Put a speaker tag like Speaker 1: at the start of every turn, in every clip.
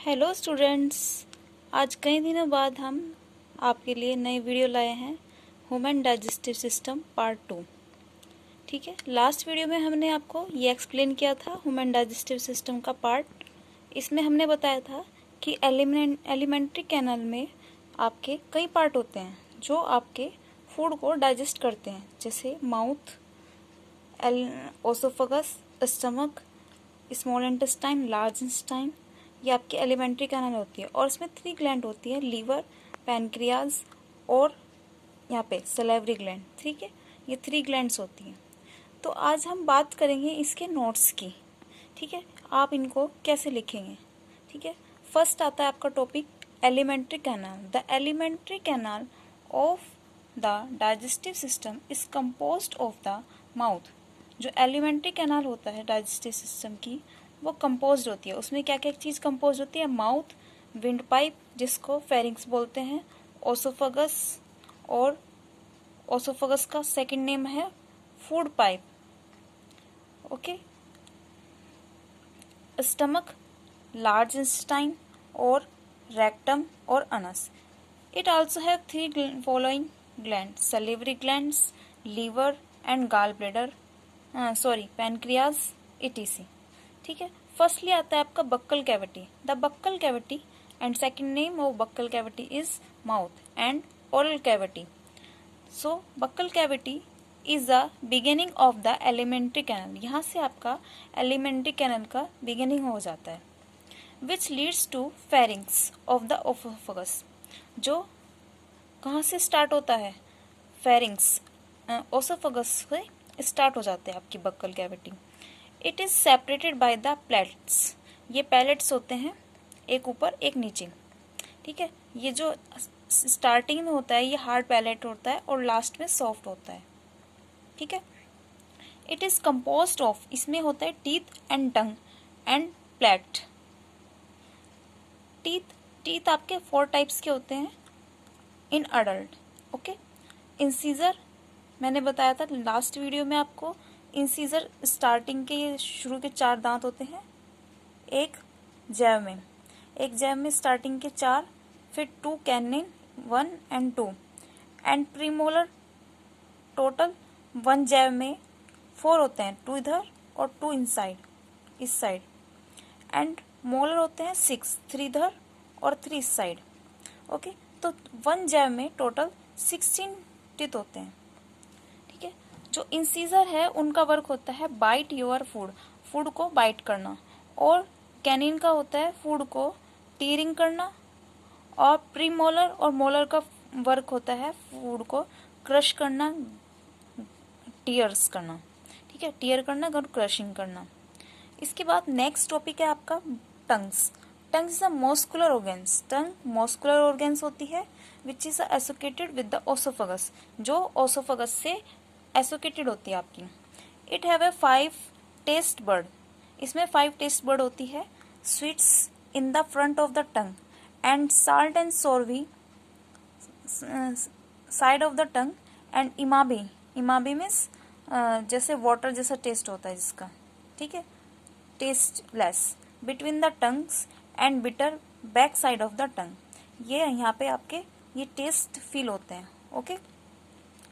Speaker 1: Hello students, आज कई दिनों बाद हम आपके लिए नई वीडियो लाए हैं ह्यूमन डाइजेस्टिव सिस्टम पार्ट 2। ठीक है, लास्ट वीडियो में हमने आपको ये एक्सप्लेन किया था ह्यूमन डाइजेस्टिव सिस्टम का पार्ट। इसमें हमने बताया था कि एलिमेंट्री कैनल में आपके कई पार्ट होते हैं जो आपके फूड को डाइजेस्ट करते हैं, जैसे mouth, oesophagus, stomach, small intestine, large intestine. ये आपकी एलिमेंट्री कैनल होती है और इसमें 3 ग्लैंड होती है, लीवर, पैनक्रियाज और यहाँ पे सलेवरी ग्लैंड। ठीक है, ये 3 ग्लैंड्स होती हैं। तो आज हम बात करेंगे इसके नोट्स की। ठीक है, आप इनको कैसे लिखेंगे। ठीक है, फर्स्ट आता है आपका topic alimentary canal. The alimentary canal of the digestive system is composed of the mouth. जो एलिमेंट्री कैनाल होता है डाइजेस्टिव सिस्टम की, वो कंपोज्ड होती है। उसमें क्या क्या चीज़ कंपोज होती है? माउथ, विंड पाइप जिसको फेरिंग्स बोलते हैं, ओसोफेगस, और ओसोफेगस का सेकंड नेम है food pipe. Okay, stomach, large intestine और रेक्टम और anus. It also have 3 following gland: salivary glands, liver and gall bladder, pancreas, etc। ठीक है, फर्स्टली आता है आपका buccal cavity. The buccal cavity and second name of buccal cavity is mouth and oral cavity. So buccal cavity is the beginning of the alimentary canal. यहाँ से आपका alimentary canal का beginning हो जाता है, which leads to pharynx of the oesophagus. जो कहाँ से स्टार्ट होता है? फेरिंग्स, ओसोफेगस से स्टार्ट हो जाते हैं आपकी buccal cavity. It is separated by the palates. ये पैलेट्स होते हैं, एक ऊपर एक नीचे। ठीक है, ये जो स्टार्टिंग में होता है ये हार्ड पैलेट होता है और लास्ट में सॉफ्ट होता है। ठीक है, इट इज कंपोज्ड ऑफ, इसमें होता है teeth and tongue end plate. Teeth आपके 4 टाइप्स के होते हैं इन अडल्ट। ओके, इंसीजर मैंने बताया था लास्ट वीडियो में आपको। इंसीजर स्टार्टिंग के शुरू के 4 दांत होते हैं एक जैव में स्टार्टिंग के 4, फिर 2 canine, 1 and 2, and premolar total 1 जैव में 4 होते हैं, 2 इधर और 2 इनसाइड, इस साइड। एंड मोलर होते हैं 6, 3 इधर और 3 इस साइड। ओके, तो 1 जैव में टोटल 16 टीथ होते हैं। ठीक है, जो इंसीजर है उनका वर्क होता है बाइट योर फूड को बाइट करना, और कैनिन का होता है फूड को टीयरिंग करना, और प्रीमोलर और मोलर का वर्क होता है फूड को क्रश करना, टीयर्स करना। ठीक है, टीयर करना और क्रशिंग करना। इसके बाद नेक्स्ट टॉपिक है आपका tongues. Tongues is a muscular organs. Tongue muscular organs होती है which is associated with the oesophagus, जो ओसोफेगस से एसोसिएटेड होती है आपकी। It have a 5 taste bud. इसमें 5 टेस्ट बर्ड होती है। Sweets in the front of the tongue and salt and sour side of the tongue, and umami means जैसे water जैसा टेस्ट होता है जिसका। ठीक है, tasteless between the tongues and bitter back side of the टंग। ये यहाँ पे आपके ये टेस्ट फील होते हैं। ओके,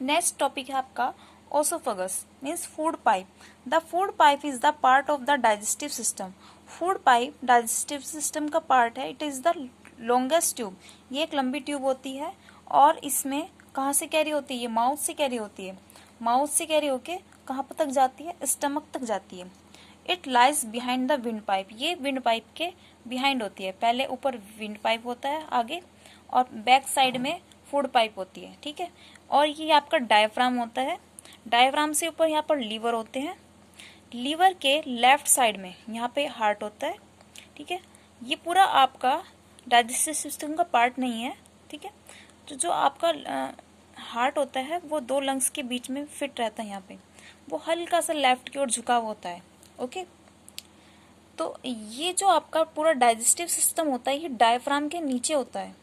Speaker 1: नेक्स्ट टॉपिक है आपका oesophagus means food pipe. The food pipe is the part of the digestive system. Food pipe digestive system का पार्ट है। It is the longest tube. ये एक लंबी ट्यूब होती है और इसमें कहाँ से कैरी होती है? ये माउथ से कैरी होती है। माउथ से कैरी होके कहाँ तक जाती है? स्टमक तक जाती है। It lies behind the wind pipe. ये विंड पाइप के बिहाइंड होती है। पहले ऊपर विंड पाइप होता है आगे, और बैक साइड में फूड पाइप होती है। ठीक है, और ये आपका डायफ्राम होता है। डायफ्राम से ऊपर यहाँ पर लीवर होते हैं। लीवर के लेफ्ट साइड में यहाँ पे हार्ट होता है। ठीक है, ये पूरा आपका डाइजेस्टिव सिस्टम का पार्ट नहीं है। ठीक है, तो जो आपका हार्ट होता है वो 2 लंग्स के बीच में फिट रहता है। यहाँ पे वो हल्का सा लेफ्ट की ओर झुकाव होता है। ओके, तो ये जो आपका पूरा डाइजेस्टिव सिस्टम होता है ये डायफ्राम के नीचे होता है।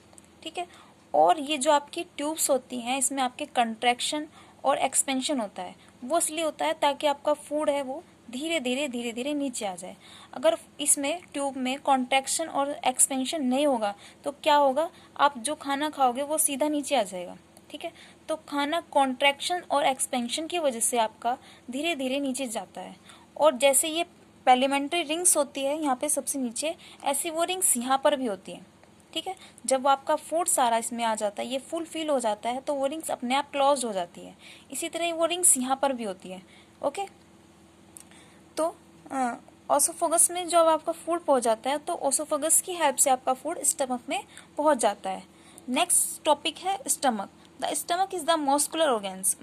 Speaker 1: ठीक है, और ये जो आपकी ट्यूब्स होती हैं इसमें आपके कंट्रैक्शन और एक्सपेंशन होता है। वो इसलिए होता है ताकि आपका फूड है वो धीरे धीरे नीचे आ जाए। अगर इसमें ट्यूब में कॉन्ट्रैक्शन और एक्सपेंशन नहीं होगा तो क्या होगा, आप जो खाना खाओगे वो सीधा नीचे आ जाएगा। ठीक है, तो खाना कॉन्ट्रैक्शन और एक्सपेंशन की वजह से आपका धीरे धीरे नीचे जाता है। और जैसे ये पार्लियामेंट्री रिंग्स होती है यहाँ पे सबसे नीचे, ऐसी वो रिंग्स यहाँ पर भी होती है। ठीक है, जब आपका फूड सारा इसमें आ जाता है, ये फुल फिल हो जाता है, तो वो रिंग्स अपने आप क्लोज हो जाती है। इसी तरह वो रिंग्स यहाँ पर भी होती है। ओके, तो ओसोफेगस में जब आपका फूड पहुँच जाता है तो ओसोफेगस की हेल्प से आपका फूड स्टमक में पहुँच जाता है। नेक्स्ट टॉपिक है stomach. The stomach is the muscular organs.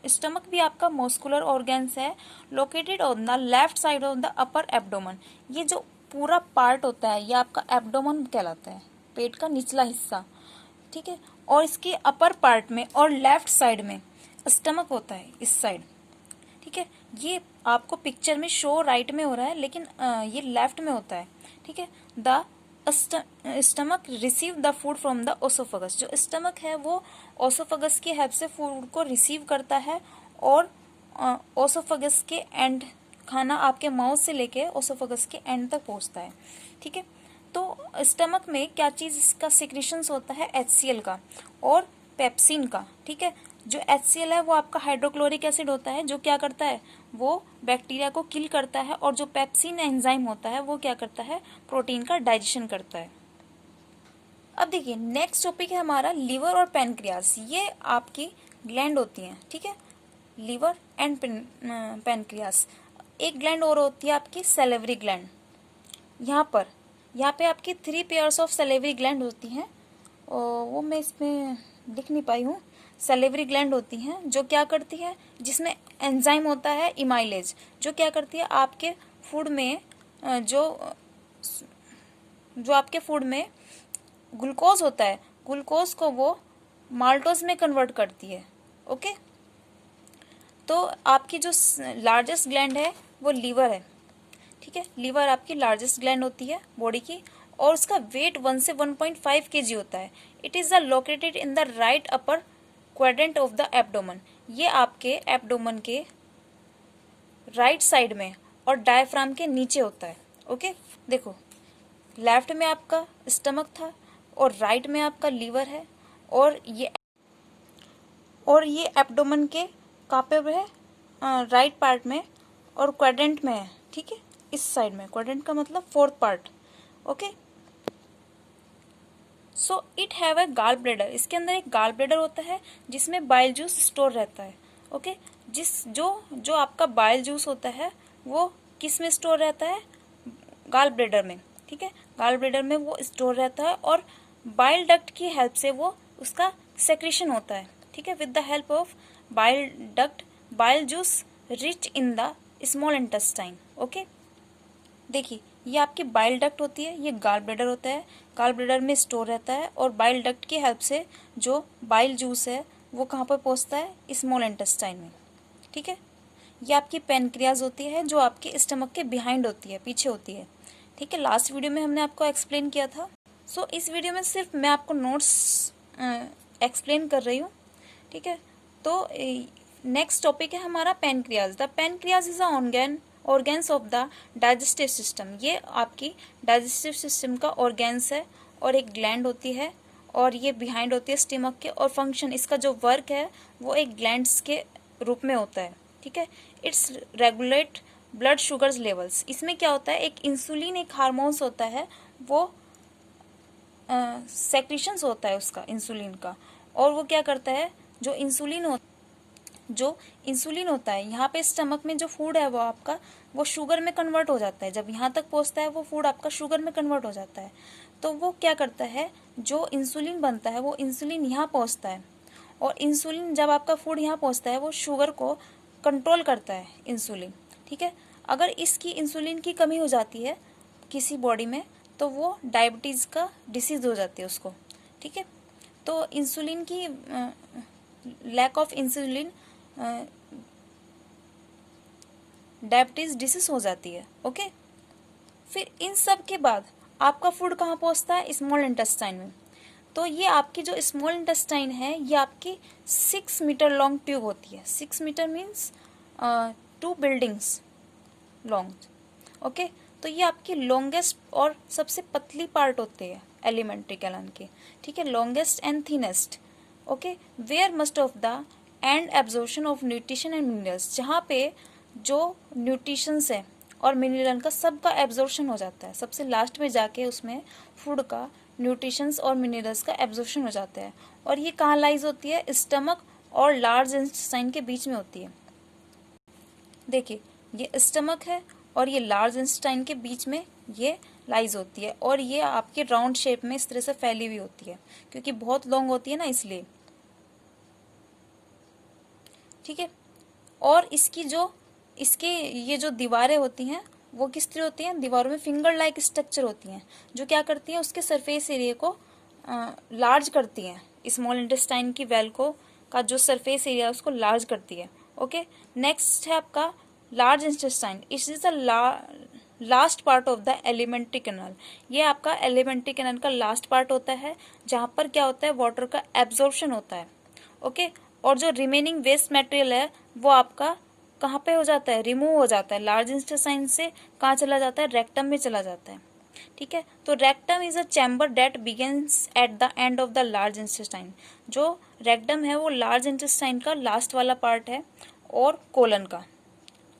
Speaker 1: Stomach भी आपका मस्कुलर ऑर्गेन्स है, located on the left side of the upper abdomen. ये जो पूरा पार्ट होता है ये आपका एब्डोमन कहलाता है, पेट का निचला हिस्सा। ठीक है, और इसके अपर पार्ट में और लेफ्ट साइड में स्टमक होता है, इस साइड। ठीक है, ये आपको पिक्चर में शो राइट में हो रहा है, लेकिन ये लेफ्ट में होता है। ठीक है, the stomach receive the food from the oesophagus. जो स्टमक है वो ओसोफेगस की हेल्प से फूड को रिसीव करता है, और ओसोफेगस के एंड, खाना आपके माउथ से लेके ओसोफेगस के एंड तक पहुंचता है। ठीक है, तो स्टमक में क्या चीज़ इसका सिक्रीशंस होता है, HCl का और पेप्सिन का। ठीक है, जो HCl है वो आपका हाइड्रोक्लोरिक एसिड होता है, जो क्या करता है, वो बैक्टीरिया को किल करता है, और जो पेप्सिन एंजाइम होता है वो क्या करता है, प्रोटीन का डाइजेशन करता है। अब देखिए नेक्स्ट टॉपिक है हमारा लिवर और पैनक्रियास। ये आपकी ग्लैंड होती हैं। ठीक है, लिवर एंड पैनक्रियास। एक ग्लैंड और होती है आपकी सैलिवरी ग्लैंड। यहाँ पे आपकी 3 पेयर्स ऑफ सैलिवरी ग्लैंड होती हैं, और वो मैं इसमें लिख नहीं पाई हूँ। सैलिवरी ग्लैंड होती हैं जो क्या करती है, जिसमें एंजाइम होता है इमाइलेज, जो क्या करती है आपके फूड में जो आपके फूड में ग्लूकोज होता है, ग्लूकोज को वो माल्टोज में कन्वर्ट करती है। ओके, तो आपकी जो लार्जेस्ट ग्लैंड है वो लीवर है। ठीक है, लीवर आपकी लार्जेस्ट ग्लैंड होती है बॉडी की, और उसका वेट 1 से 1.5 kg होता है। It is the located in the right upper quadrant of the abdomen. ये आपके एब्डोमन के राइट साइड में और डायफ्राम के नीचे होता है। ओके, देखो लेफ्ट में आपका स्टमक था और राइट में आपका लीवर है, और ये एब्डोमन के कहाँ पे है, राइट पार्ट में और क्वाड्रेंट में है। ठीक है, इस साइड में, क्वाड्रेंट का मतलब 4th part. Okay, so it have a gall bladder. इसके अंदर एक गाल ब्लैडर होता है जिसमें बाइल जूस स्टोर रहता है। ओके, जो आपका बाइल जूस होता है वो किस में स्टोर रहता है, गाल ब्लैडर में। ठीक है, गाल ब्लैडर में वो स्टोर रहता है, और बाइल डक्ट की हेल्प से वो उसका सेक्रेशन होता है। ठीक है, with the help of bile duct bile juice rich in the small intestine. Okay, देखिए ये आपकी बाइल डक्ट होती है, ये गाल ब्लैडर होता है, गाल ब्लैडर में स्टोर रहता है, और बाइल डक्ट की हेल्प से जो बाइल जूस है वो कहाँ पर पहुँचता है, स्मॉल इंटेस्टाइन में। ठीक है, ये आपकी पैनक्रियाज होती है जो आपके स्टमक के बिहाइंड होती है, पीछे होती है। ठीक है, लास्ट वीडियो में हमने आपको एक्सप्लेन किया था। सो इस वीडियो में सिर्फ मैं आपको नोट्स एक्सप्लेन कर रही हूँ। ठीक है, तो नेक्स्ट टॉपिक है हमारा pancreas. The pancreas is a organs of the digestive system. ये आपकी डाइजेस्टिव सिस्टम का ऑर्गेन्स है, और एक ग्लैंड होती है, और ये बिहाइंड होती है स्टमक के, और फंक्शन इसका जो वर्क है वो एक ग्लैंड्स के रूप में होता है। ठीक है, it's regulate blood sugars levels. इसमें क्या होता है, एक इंसुलिन एक हार्मोन्स होता है, वो सेक्रेशंस होता है उसका, इंसुलिन का, और वो क्या करता है, जो इंसुलिन होता है यहाँ पे स्टमक में जो फूड है वो आपका वो शुगर में कन्वर्ट हो जाता है। जब यहाँ तक पहुँचता है वो फूड आपका शुगर में कन्वर्ट हो जाता है, तो वो क्या करता है, जो इंसुलिन बनता है वो इंसुलिन यहाँ पहुँचता है, और इंसुलिन जब आपका फूड यहाँ पहुँचता है वो शुगर को कंट्रोल करता है इंसुलिन। ठीक है, अगर इसकी इंसुलिन की कमी हो जाती है किसी बॉडी में तो वो डायबिटीज़ का डिसीज़ हो जाती है उसको। ठीक है, तो इंसुलिन की lack of insulin diabetes disease हो जाती है। ओके, फिर इन सब के बाद आपका फूड कहाँ पहुँचता है, स्मॉल इंटेस्टाइन में। तो ये आपकी जो स्मॉल इंटेस्टाइन है ये आपकी 6 मीटर लॉन्ग ट्यूब होती है। 6 metre means 2 buildings. Long. Okay, तो ये आपकी लॉन्गेस्ट और सबसे पतली पार्ट होती है एलिमेंट्री कैनाल की, ठीक है, longest and thinnest. Okay, where most of the and absorption of nutrition and minerals, जहाँ पे जो न्यूट्रिशंस है और मिनरल का सबका एब्जॉर्प्शन हो जाता है, सबसे लास्ट में जाके उसमें फूड का न्यूट्रिशंस और मिनरल्स का एब्जॉर्प्शन हो जाता है। और ये कहाँ लाइज होती है, स्टमक और लार्ज इंटेस्टाइन के बीच में होती है। देखिए, ये स्टमक है और ये लार्ज इंटेस्टाइन के बीच में ये लाइज होती है, और ये आपके राउंड शेप में इस तरह से फैली हुई होती है, क्योंकि बहुत लॉन्ग होती है ना, इसलिए। ठीक है, और इसके ये जो दीवारें होती हैं वो किस तरह होती हैं, दीवारों में फिंगर लाइक स्ट्रक्चर होती हैं, जो क्या करती हैं, उसके सरफेस एरिया को लार्ज करती हैं। स्मॉल इंटेस्टाइन की वेल को का जो सरफेस एरिया है उसको लार्ज करती है। ओके, नेक्स्ट है आपका large intestine. It is the last part of the alimentary canal. ये आपका एलिमेंट्री कैनाल का लास्ट पार्ट होता है, जहाँ पर क्या होता है, वाटर का एब्जॉर्प्शन होता है। ओके, और जो रिमेनिंग वेस्ट मटेरियल है वो आपका कहाँ पे हो जाता है, रिमूव हो जाता है, लार्ज इंटेस्टाइन से कहाँ चला जाता है, रेक्टम में चला जाता है। ठीक है, तो rectum is a chamber that begins at the end of the large intestine. जो रेक्टम है वो लार्ज इंटेस्टाइन का लास्ट वाला पार्ट है, और कोलन का,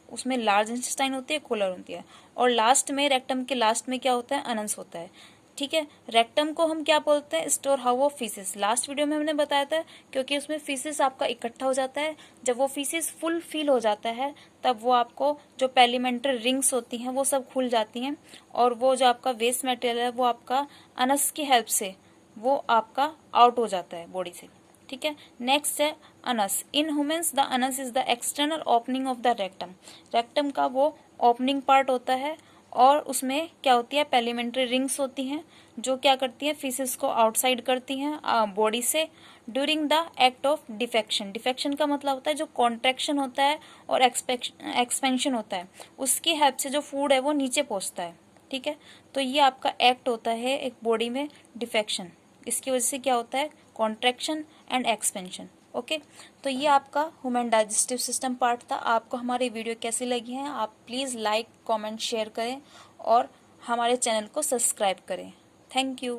Speaker 1: उसमें लार्ज इंटेस्टाइन होती है, कोलन होती है, और लास्ट में रेक्टम के लास्ट में क्या होता है, अनस होता है। ठीक है, रेक्टम को हम क्या बोलते हैं, store house of faeces. Last video में हमने बताया था, क्योंकि उसमें फीसिस आपका इकट्ठा हो जाता है। जब वो फीसिस फुल फिल हो जाता है तब वो आपको जो पेलिमेंट्री रिंग्स होती हैं वो सब खुल जाती हैं, और वो जो आपका वेस्ट मटेरियल है वो आपका अनस की हेल्प से वो आपका आउट हो जाता है बॉडी से। ठीक है, नेक्स्ट है Anas. In humans the Anas is the external opening of the rectum. Rectum का वो ओपनिंग पार्ट होता है, और उसमें क्या होती है, पेलिमेंट्री रिंग्स होती हैं, जो क्या करती हैं, फीसिस को आउटसाइड करती हैं बॉडी से during the act of defection. Defection का मतलब होता है जो कॉन्ट्रैक्शन होता है और एक्सपेंशन होता है, उसकी हेल्प से जो फूड है वो नीचे पहुंचता है। ठीक है, तो ये आपका एक्ट होता है एक बॉडी में, डिफेक्शन। इसकी वजह से क्या होता है, कॉन्ट्रैक्शन एंड एक्सपेंशन। ओके, तो ये आपका ह्यूमन डाइजेस्टिव सिस्टम पार्ट था। आपको हमारी वीडियो कैसी लगी है, आप प्लीज़ लाइक कमेंट शेयर करें और हमारे चैनल को सब्सक्राइब करें। Thank you.